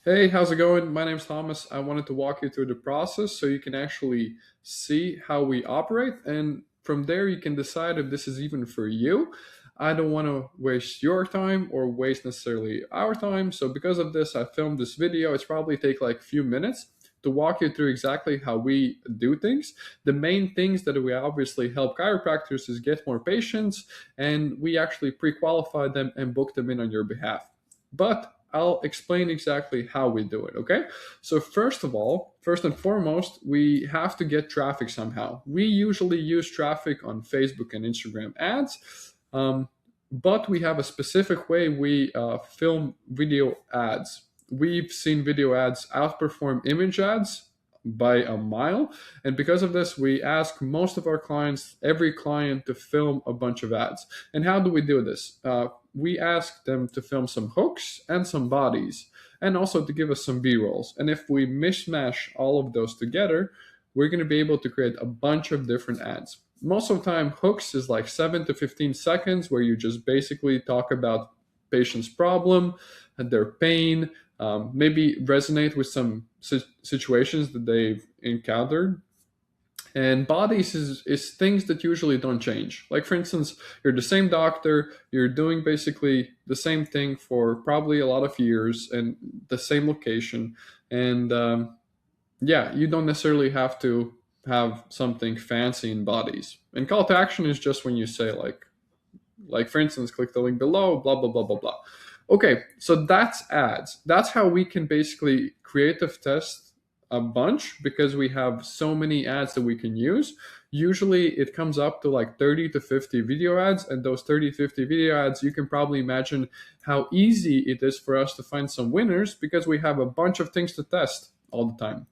Hey, how's it going? My name's Thomas. I wanted to walk you through the process so you can actually see how we operate. And from there, you can decide if this is even for you. I don't want to waste your time or waste necessarily our time. So, because of this, I filmed this video. It's probably take like a few minutes to walk you through exactly how we do things. The main things that we obviously help chiropractors is get more patients, and we actually pre qualify them and book them in on your behalf. But I'll explain exactly how we do it, okay? So, first of all, first and foremost, we have to get traffic somehow. We usually use traffic on Facebook and Instagram ads, but we have a specific way we film video ads. We've seen video ads outperform image ads by a mile. And because of this, we ask most of our clients, every client, to film a bunch of ads. And how do we do this? We ask them to film some hooks and some bodies, and also to give us some b-rolls. And if we mishmash all of those together, we're going to be able to create a bunch of different ads. Most of the time, hooks is like 7 to 15 seconds, where you just basically talk about patient's problem and their pain, maybe resonate with some situations that they've encountered. And bodies is things that usually don't change. Like, for instance, you're the same doctor, you're doing basically the same thing for probably a lot of years and the same location. And yeah, you don't necessarily have to have something fancy in bodies. And call to action is just when you say, like for instance, click the link below, blah, blah, blah, blah, blah. Okay, so that's ads. That's how we can basically creative test a bunch, because we have so many ads that we can use. Usually it comes up to like 30 to 50 video ads, and those 30, 50 video ads, you can probably imagine how easy it is for us to find some winners, because we have a bunch of things to test all the time.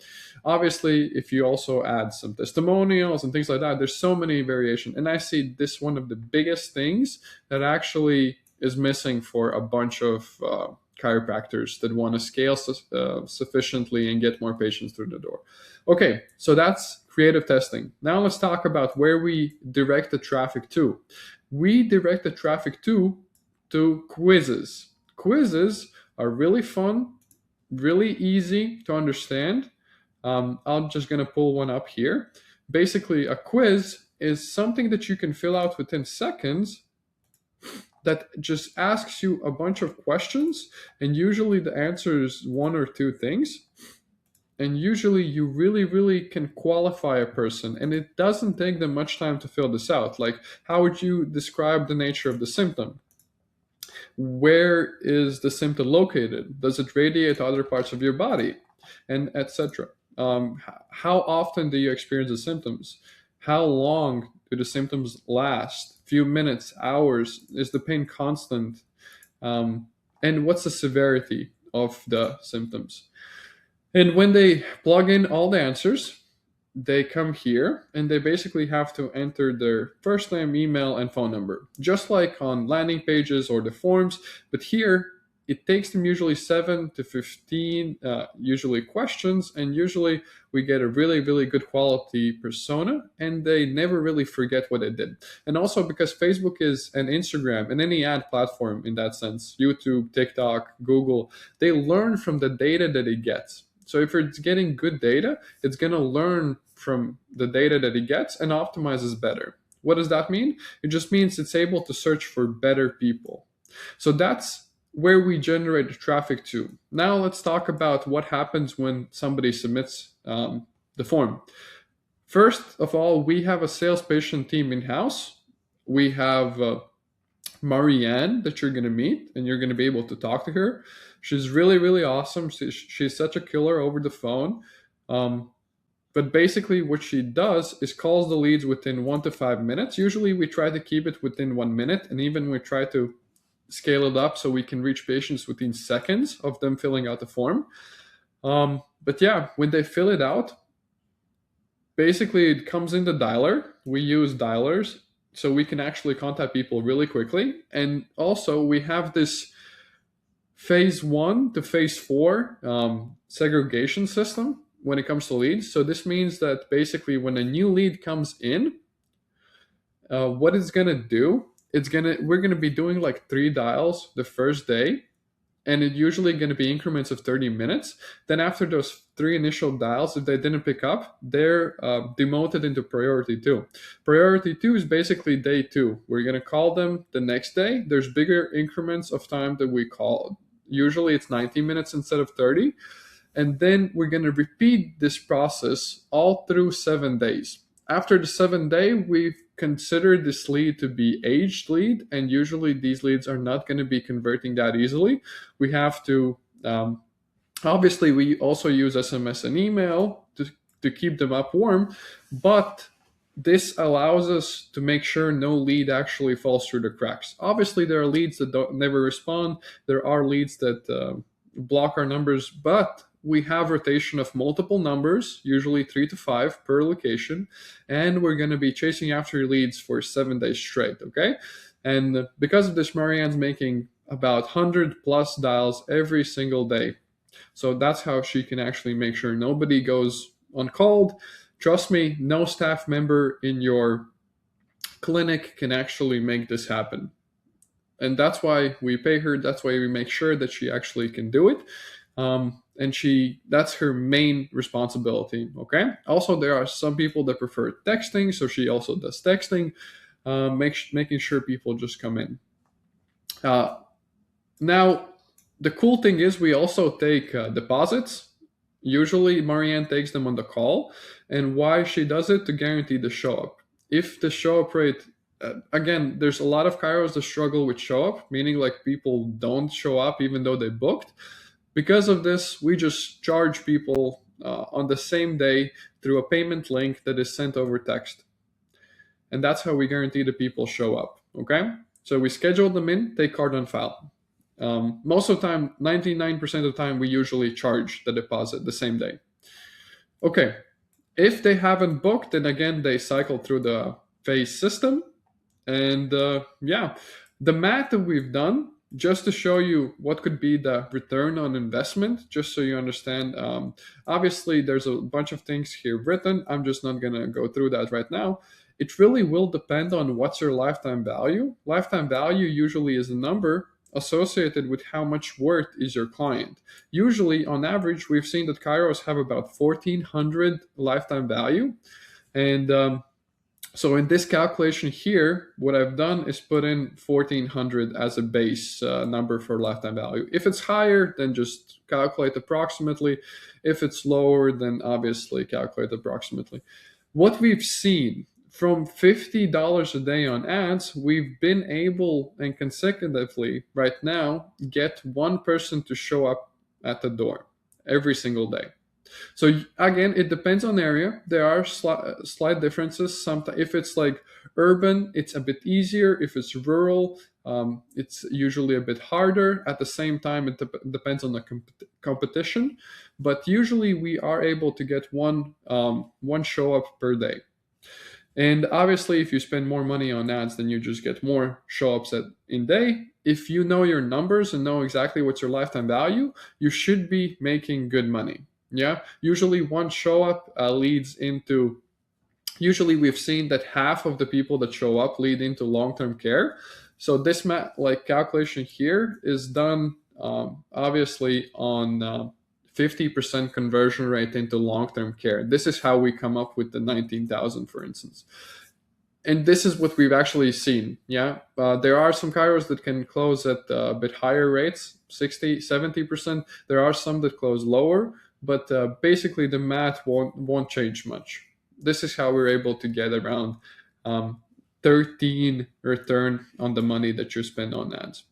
Obviously, if you also add some testimonials and things like that, there's so many variation. And I see this one of the biggest things that actually is missing for a bunch of chiropractors that want to scale sufficiently and get more patients through the door. Okay, so that's creative testing. Now let's talk about where we direct the traffic to. We direct the traffic to quizzes. Quizzes are really fun, really easy to understand. I'm just going to pull one up here. Basically, a quiz is something that you can fill out within seconds that just asks you a bunch of questions, and usually the answer is one or two things. And usually you really, really can qualify a person, and it doesn't take them much time to fill this out. Like, how would you describe the nature of the symptom? Where is the symptom located? Does it radiate to other parts of your body? And etc. How often do you experience the symptoms? How long do the symptoms last? Few minutes, hours? Is the pain constant? And what's the severity of the symptoms? And when they plug in all the answers, they come here and they basically have to enter their first name, email, and phone number, just like on landing pages or the forms. But here, it takes them usually 7 to 15 usually questions, and usually we get a really, really good quality persona, and they never really forget what they did. And also, because Facebook is an Instagram and any ad platform in that sense, YouTube, TikTok, Google, they learn from the data that it gets. So if it's getting good data, it's going to learn from the data that it gets and optimizes better. What does that mean? It just means it's able to search for better people. So that's where we generate traffic to. Now let's talk about what happens when somebody submits the form. First of all, we have a sales patient team in-house. We have Marianne that you're going to meet, and you're going to be able to talk to her. She's really, really awesome. She's such a killer over the phone. But basically what she does is calls the leads within 1 to 5 minutes. Usually we try to keep it within 1 minute, and even we try to scale it up so we can reach patients within seconds of them filling out the form. But yeah, when they fill it out, basically it comes in the dialer. We use dialers so we can actually contact people really quickly. And also we have this phase 1 to phase 4 segregation system when it comes to leads. So this means that basically when a new lead comes in, what it's going to do, we're going to be doing like 3 dials the first day, and it's usually going to be increments of 30 minutes. Then after those 3 initial dials, if they didn't pick up, they're demoted into priority 2. Priority 2 is basically day 2. We're going to call them the next day. There's bigger increments of time that we call. Usually it's 90 minutes instead of 30. And then we're going to repeat this process all through 7 days. After the 7th day, we've considered this lead to be aged lead, and usually these leads are not going to be converting that easily. We have to, obviously, we also use SMS and email to keep them up warm, but this allows us to make sure no lead actually falls through the cracks. Obviously, there are leads that never respond. There are leads that block our numbers, but we have rotation of multiple numbers, usually 3 to 5 per location, and we're going to be chasing after leads for 7 days straight, okay? And because of this, Marianne's making about 100 plus dials every single day. So that's how she can actually make sure nobody goes uncalled. Trust me, no staff member in your clinic can actually make this happen. And that's why we pay her. That's why we make sure that she actually can do it. And that's her main responsibility. Okay. Also, there are some people that prefer texting, so she also does texting, making sure people just come in. Now, the cool thing is we also take deposits. Usually, Marianne takes them on the call, and why she does it to guarantee the show up. If the show up rate, again, there's a lot of chiros that struggle with show up, meaning like people don't show up even though they booked. Because of this, we just charge people on the same day through a payment link that is sent over text. And that's how we guarantee the people show up, okay? So we schedule them in, take card on file. Most of the time, 99% of the time, we usually charge the deposit the same day. Okay, if they haven't booked, then again, they cycle through the phase system. And the math that we've done, just to show you what could be the return on investment, just so you understand. Obviously, there's a bunch of things here written. I'm just not going to go through that right now. It really will depend on what's your lifetime value. Lifetime value usually is a number associated with how much worth is your client. Usually, on average, we've seen that chiros have about 1,400 lifetime value. And so in this calculation here, what I've done is put in 1,400 as a base number for lifetime value. If it's higher, then just calculate approximately. If it's lower, then obviously calculate approximately. What we've seen from $50 a day on ads, we've been able and consecutively right now get one person to show up at the door every single day. So again, it depends on area. There are slight differences. Sometimes, if it's like urban, it's a bit easier. If it's rural, it's usually a bit harder. At the same time, it depends on the competition. But usually, we are able to get one show up per day. And obviously, if you spend more money on ads, then you just get more show ups in day. If you know your numbers and know exactly what's your lifetime value, you should be making good money. Yeah, usually one show up leads into, usually we've seen that half of the people that show up lead into long-term care. So this calculation here is done obviously on 50% conversion rate into long-term care. This is how we come up with the 19,000, for instance. And this is what we've actually seen. Yeah, there are some chiros that can close at a bit higher rates, 60, 70%. There are some that close lower. But basically, the math won't change much. This is how we're able to get around 13 return on the money that you spend on ads.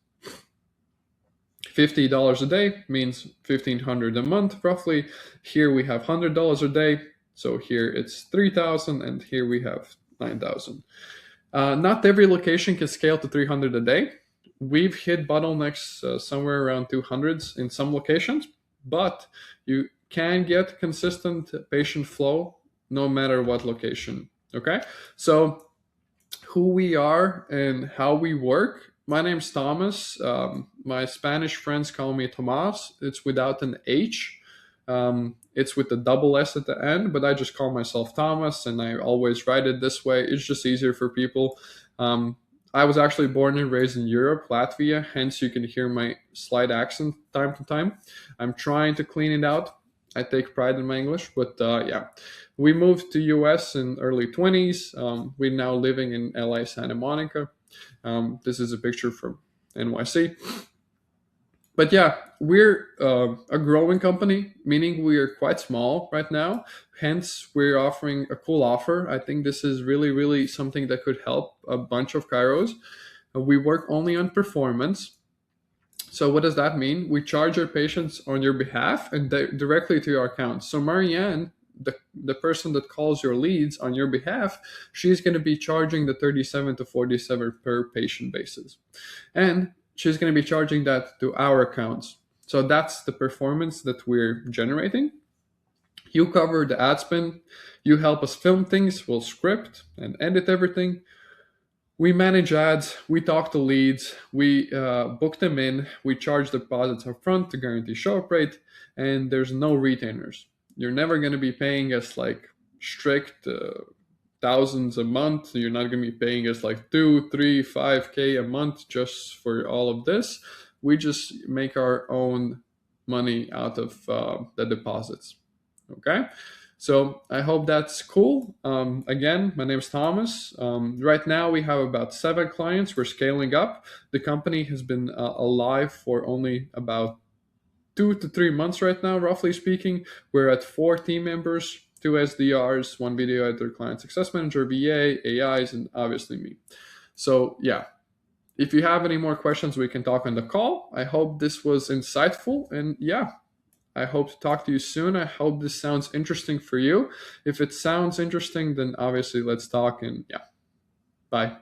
$50 a day means $1,500 a month, roughly. Here we have $100 a day. So here it's $3,000, and here we have $9,000. Not every location can scale to $300 a day. We've hit bottlenecks somewhere around 200s in some locations, but you can get consistent patient flow no matter what location. Okay, so who we are and how we work. My name's Thomas. My Spanish friends call me Tomas. It's without an H. It's with a double S at the end, but I just call myself Thomas, and I always write it this way. It's just easier for people. I was actually born and raised in Europe, Latvia, hence you can hear my slight accent time to time. I'm trying to clean it out. I take pride in my English, but yeah, we moved to US in early 20s. We're now living in LA, Santa Monica. This is a picture from NYC. But yeah, we're a growing company, meaning we are quite small right now. Hence, we're offering a cool offer. I think this is really, really something that could help a bunch of chiros. We work only on performance. So what does that mean? We charge our patients on your behalf and directly to your account. So Marianne, the person that calls your leads on your behalf, she's going to be charging the 37 to 47 per patient basis. And she's going to be charging that to our accounts. So that's the performance that we're generating. You cover the ad spend. You help us film things. We'll script and edit everything. We manage ads. We talk to leads. We book them in. We charge deposits up front to guarantee show up rate. And there's no retainers. You're never going to be paying us like strict thousands a month. You're not going to be paying us like 2, 3, 5K a month just for all of this. We just make our own money out of the deposits. Okay. So I hope that's cool. Again, my name is Thomas. Right now we have about 7 clients. We're scaling up. The company has been alive for only about 2 to 3 months right now, roughly speaking. We're at 4 team members, 2 SDRs, 1 video editor, client success manager, VA, AIs, and obviously me. So yeah, if you have any more questions, we can talk on the call. I hope this was insightful, and yeah, I hope to talk to you soon. I hope this sounds interesting for you. If it sounds interesting, then obviously let's talk, and yeah, bye.